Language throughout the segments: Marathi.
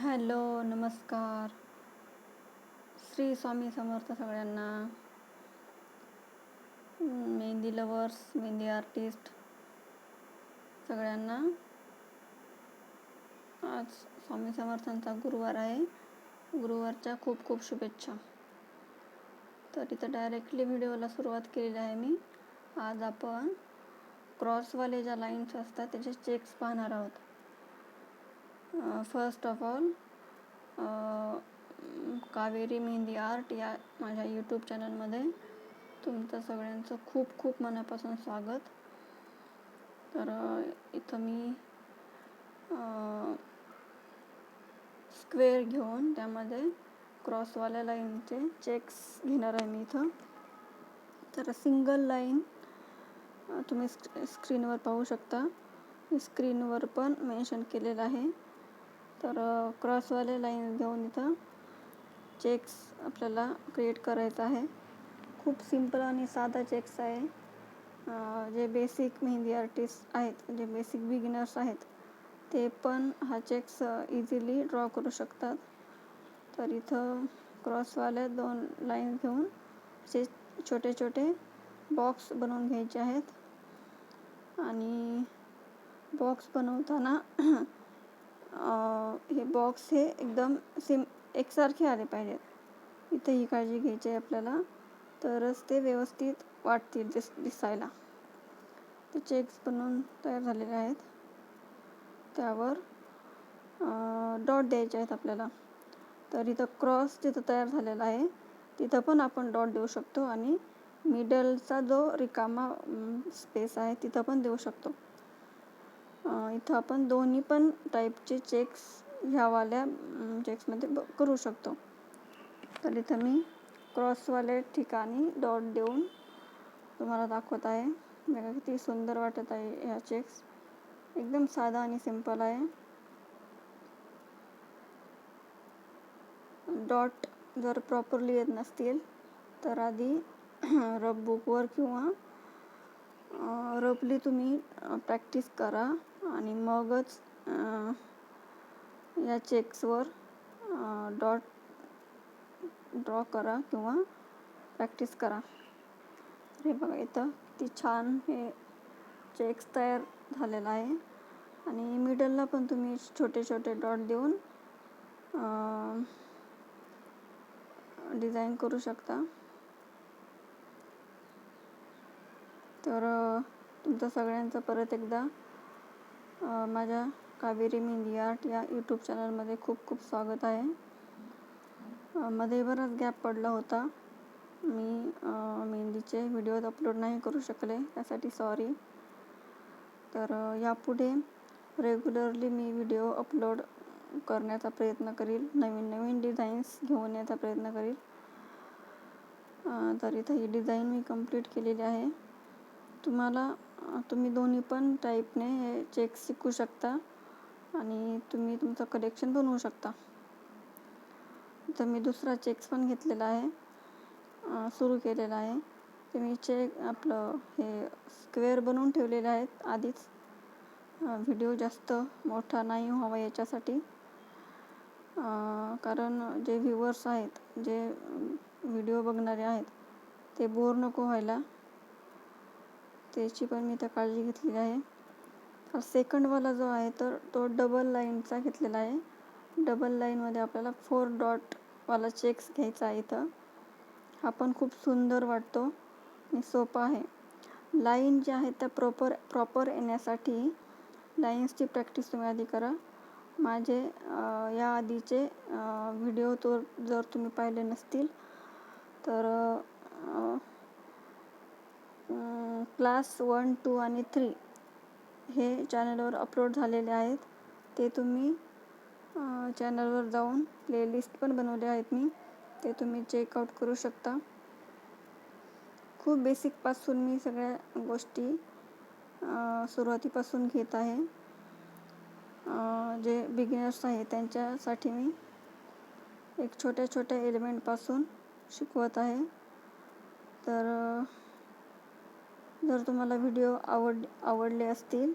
हॅलो, नमस्कार. श्री स्वामी समर्थ सगळ्यांना. मेहंदी लवर्स, मेहंदी आर्टिस्ट सगळ्यांना. आज स्वामी समर्थांचा गुरुवार आहे. गुरुवारच्या खूप खूप शुभेच्छा. तर इथं डायरेक्टली व्हिडिओला सुरुवात केलेली आहे मी. आज आपण क्रॉसवाले ज्या लाईन्स असतात त्याचे चेक्स पाहणार आहोत. First of all, Kaveri mehndi art या माझ्या यूट्यूब चॅनलमध्ये तुमचं सगळ्यांचं खूप खूप मनापासून स्वागत. तर इथं मी स्क्वेअर घेऊन त्यामध्ये क्रॉसवाल्या लाईनचे चेक्स घेणार आहे मी इथं. तर सिंगल लाईन तुम्ही स्क्रीनवर पाहू शकता. स्क्रीनवर पण मेन्शन केलेलं आहे. तर क्रॉसवाले लाईन घेऊन इथं चेक्स आपल्याला क्रिएट करायचा आहे. खूप सिंपल आणि साधा चेक्स आहे. जे बेसिक मेहंदी आर्टिस्ट आहेत, जे बेसिक बिगिनर्स आहेत, ते पण हा चेक्स इझिली ड्रॉ करू शकतात. तर इथं क्रॉसवाल्या 2 लाईन घेऊन असे छोटे छोटे बॉक्स बनवून घ्यायचे आहेत. आणि बॉक्स बनवताना हे बॉक्स हे एकदम एकसारखे आले पाहिजेत. इथं ही काळजी घ्यायची आहे आपल्याला, तरच ते व्यवस्थित वाटतील दिसायला. ते चेक्स बनवून तयार झालेले आहेत. त्यावर डॉट द्यायचे आहेत आपल्याला. तर इथं क्रॉस जिथं तयार झालेला आहे तिथं पण आपण डॉट देऊ शकतो आणि मिडलचा जो रिकामा स्पेस आहे तिथं पण देऊ शकतो. इथं आपण दोन्ही पण टाईपचे चेक्स ह्यावाल्या चेक्समध्ये करू शकतो. तर इथं मी क्रॉसवाल्या ठिकाणी डॉट देऊन तुम्हाला दाखवत आहे. बघा किती सुंदर वाटत आहे ह्या चेक्स. एकदम साधा आणि सिंपल आहे. डॉट जर प्रॉपरली येत नसतील तर आधी रफ बुकवर किंवा रफली तुम्ही प्रॅक्टिस करा आणि मगच या चेक्सवर डॉट ड्रॉ करा किंवा प्रॅक्टिस करा. हे बघा इथं किती छान हे चेक्स तयार झालेला आहे. आणि मिडलला पण तुम्ही छोटे छोटे डॉट देऊन डिझाईन करू शकता. तर तुमचं सगळ्यांचं परत एकदा माझ्या कावेरी मेहंदी आर्ट या यूट्यूब चॅनलमध्ये खूप खूप स्वागत आहे. मध्ये बराच गॅप पडला होता. मी मेहंदीचे व्हिडिओज अपलोड नाही करू शकले, त्यासाठी सॉरी. तर यापुढे रेग्युलरली मी व्हिडिओ अपलोड करण्याचा प्रयत्न करील. नवीन नवीन डिझाईन्स घेऊन येण्याचा प्रयत्न करील. तर इथं ही डिझाईन मी कंप्लीट केलेली आहे. तुम्ही दोन्ही पण टाईपने हे चेक्स शिकू शकता आणि तुम्ही तुमचं कलेक्शन बनवू शकता. तर मी दुसरा चेक्स पण घेतलेला आहे, सुरू केलेला आहे. ते मी चेक आपलं हे स्क्वेअर बनवून ठेवलेले आहेत आधीच. व्हिडिओ जास्त मोठा नाही व्हावा याच्यासाठी, कारण जे व्ह्यूवर्स आहेत, जे व्हिडिओ बघणारे आहेत, ते बोर नको व्हायला, त्याची पण मी त्या काळजी घेतलेली आहे. तर सेकंडवाला जो आहे तर तो डबल लाईनचा घेतलेला आहे. डबल लाईनमध्ये आपल्याला 4 डॉटवाला चेक्स घ्यायचा आहे. इथं हा पण खूप सुंदर वाटतो आणि सोपा आहे. लाईन ज्या आहेत त्या प्रॉपर येण्यासाठी लाईन्सची प्रॅक्टिस तुम्ही आधी करा. माझे या आधीचे व्हिडिओ जर तुम्ही पाहिले नसतील तर क्लास 1, 2 आणि 3 हे चॅनलवर अपलोड झालेले आहेत. ते तुम्ही चॅनलवर जाऊन प्लेलिस्ट पण बनवले आहेत मी, ते तुम्ही चेकआउट करू शकता. खूप बेसिकपासून मी सगळ्या गोष्टी सुरुवातीपासून घेत आहे. जे बिगिनर्स आहेत त्यांच्यासाठी मी एक छोट्या छोट्या एलिमेंटपासून शिकवत आहे. तर जर तुम्हाला व्हिडिओ आवडले असतील,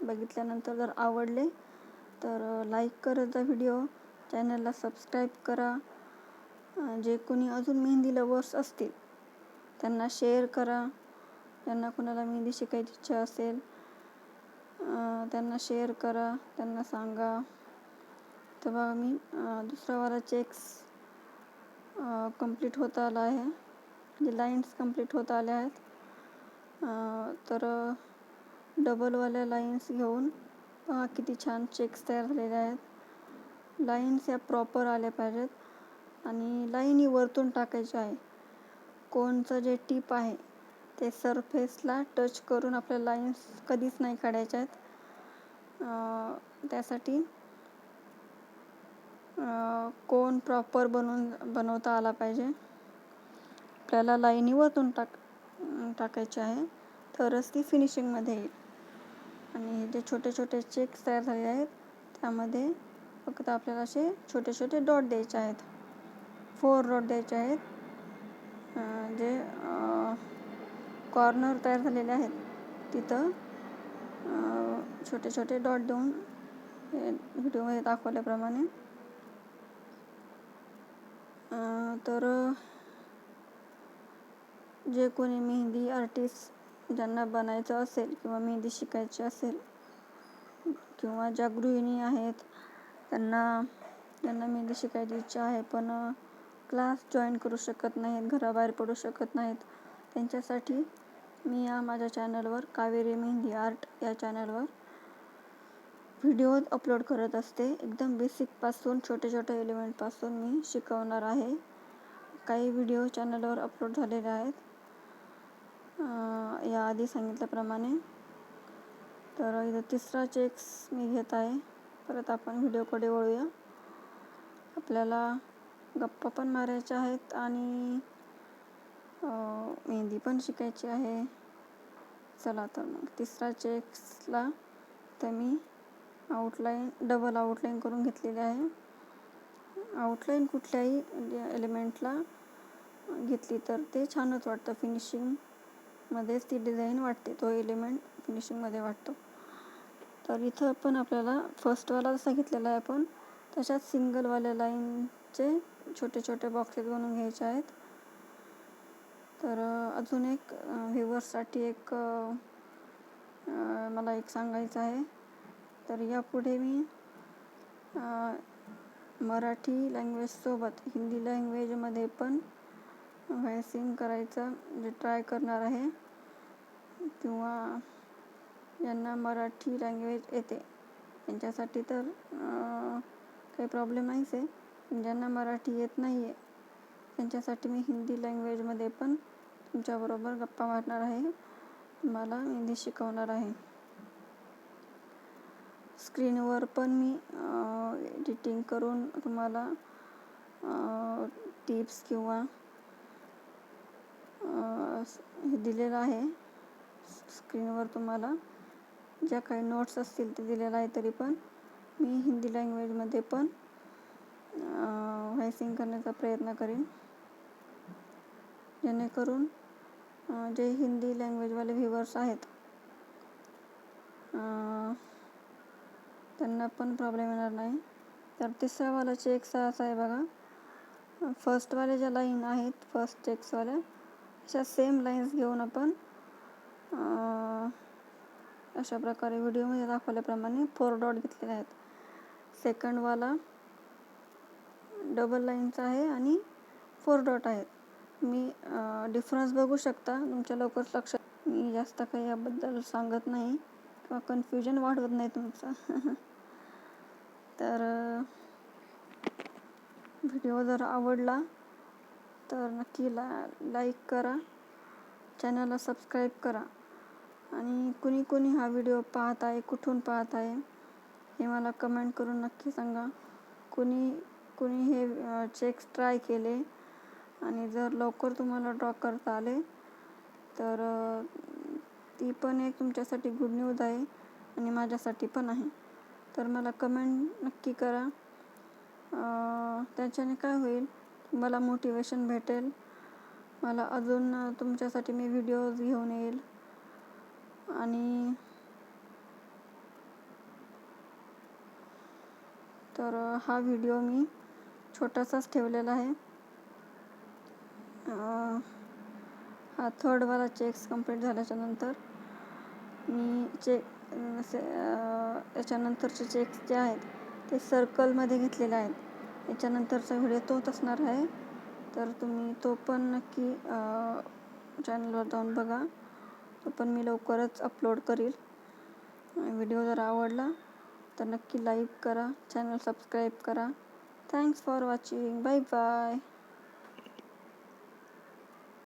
बघितल्यानंतर जर आवडले तर लाईक करत जा व्हिडिओ, चॅनलला सबस्क्राईब करा. जे कोणी अजून मेहंदी लवर्स असतील त्यांना शेअर करा. ज्यांना कोणाला मेहंदी शिकायची इच्छा असेल त्यांना शेअर करा, त्यांना सांगा. तर बघा मी दुसरावाला चेक्स कंप्लीट होत आला आहे, म्हणजे लाईन्स कंप्लीट होत आल्या आहेत. तर डबलवाल्या लाईन्स घेऊन पहा किती छान चेक्स तयार झालेले आहेत. लाईन्स या प्रॉपर आल्या पाहिजेत आणि लाईन ही वरतून टाकायची आहे. कोनचं जे टीप आहे ते सरफेसला टच करून आपल्या लाईन्स कधीच नाही काढायच्या आहेत. त्यासाठी कोन प्रॉपर बनवता आला पाहिजे. आपल्याला लाईनी वरतून टाकायची आहे, तरच ती फिनिशिंगमध्ये येईल. आणि जे छोटे छोटे चेक्स तयार झालेले आहेत त्यामध्ये फक्त आपल्याला असे छोटे छोटे डॉट द्यायचे आहेत. 4 डॉट द्यायचे आहेत. जे कॉर्नर तयार झालेले आहेत तिथं छोटे छोटे डॉट देऊन व्हिडिओमध्ये दाखवल्याप्रमाणे. तर जे कोणी मेहंदी आर्टिस्ट ज्यांना बनायचं असेल किंवा मेहंदी शिकायची असेल किंवा ज्या गृहिणी आहेत ज्यांना मेहंदी शिकायची इच्छा आहे पण क्लास जॉईन करू शकत नाहीत, घराबाहेर पडू शकत नाहीत, त्यांच्यासाठी मी या माझ्या चॅनलवर कावेरी मेहंदी आर्ट या चॅनलवर व्हिडिओ अपलोड करत असते. एकदम बेसिकपासून छोटे छोटे एलिमेंटपासून मी शिकवणार आहे. काही व्हिडिओ चॅनलवर अपलोड झालेले आहेत याआधी सांगितल्याप्रमाणे. तर इथं तिसरा चेक्स मी घेत आहे. परत आपण व्हिडिओकडे वळूया. आपल्याला गप्पा पण मारायच्या आहेत आणि मेहंदी पण शिकायची आहे. चला तर मग तिसरा चेक्सला तर मी डबल आउटलाईन करून घेतलेली आहे. आउटलाईन कुठल्याही एलिमेंटला घेतली तर ते छानच वाटतं. फिनिशिंगमध्येच ती डिझाईन वाटते, तो एलिमेंट फिनिशिंगमध्ये वाटतो. तर इथं पण आपल्याला फर्स्टवाला जसा घेतलेला आहे आपण तशाच सिंगलवाल्या लाईनचे छोटे छोटे बॉक्सेस बनवून घ्यायचे आहेत. तर अजून एक व्ह्यूअर्ससाठी एक मला एक सांगायचं आहे. तर यापुढे मी मराठी लँग्वेजसोबत हिंदी लँग्वेजमध्ये पण व्हॉइसिंग करायचं म्हणजे ट्राय करणार आहे. किंवा ज्यांना मराठी लँग्वेज येते त्यांच्यासाठी तर काही प्रॉब्लेम नाहीच आहे. पण ज्यांना मराठी येत नाही आहे त्यांच्यासाठी मी हिंदी लँग्वेजमध्ये पण तुमच्याबरोबर गप्पा मारणार आहे, मला मेहंदी शिकवणार आहे. स्क्रीनवर पण मी एडिटिंग करून तुम्हाला टिप्स किंवा हे दिलेलं आहे. स्क्रीनवर तुम्हाला ज्या काही नोट्स असतील ते दिलेलं आहे. तरी पण मी हिंदी लँग्वेजमध्ये पण व्हॉइसिंग करण्याचा प्रयत्न करेन, जेणेकरून जे हिंदी लँग्वेजवाले व्ह्यूअर्स आहेत त्यांना पण प्रॉब्लेम येणार नाही. तर तिसरावाला चेक्स असा आहे बघा. फर्स्टवाल्या ज्या लाईन आहेत फर्स्ट चेक्सवाल्या अशा सेम लाईन्स घेऊन आपण अशा प्रकारे व्हिडिओमध्ये दाखवल्याप्रमाणे 4 डॉट घेतलेले आहेत. सेकंडवाला डबल लाईनचा आहे आणि 4 डॉट आहेत. मी डिफरन्स बघू शकता तुमच्या लवकरच लक्षात. मी जास्त काही याबद्दल सांगत नाही किंवा कन्फ्युजन वाढवत नाही तुमचं. तर व्हिडिओ जर आवडला तर नक्की लाईक करा, चॅनलला सबस्क्राईब करा. आणि कुणी हा व्हिडिओ पाहत आहे, कुठून पाहत आहे हे मला कमेंट करून नक्की सांगा. कुणी हे चेक्स ट्राय केले आणि जर लवकर तुम्हाला ड्रॉ करता आले तर ती पण एक तुमच्यासाठी गुड न्यूज आहे आणि माझ्यासाठी पण आहे. तर मला कमेंट नक्की करा. त्याच्याने काय होईल, मला मोटिवेशन भेटेल. मला अजून तुमच्यासाठी मी व्हिडिओज घेऊन येईल. आणि तर हा व्हिडिओ मी छोटासाच ठेवलेला आहे. हा थर्डवाला चेक्स कंप्लीट झाल्याच्यानंतर मी याच्यानंतरचे चेक्स जे आहेत ते सर्कलमध्ये घेतलेले आहेत. याच्यानंतरचा व्हिडिओ तोच असणार आहे, तर तुम्ही तो पण नक्की चॅनलवर जाऊन बघा. तो पण मी लवकरच अपलोड करील. व्हिडिओ जर आवडला तर नक्की लाईक करा, चॅनल सबस्क्राईब करा. Thanks for watching. Bye bye.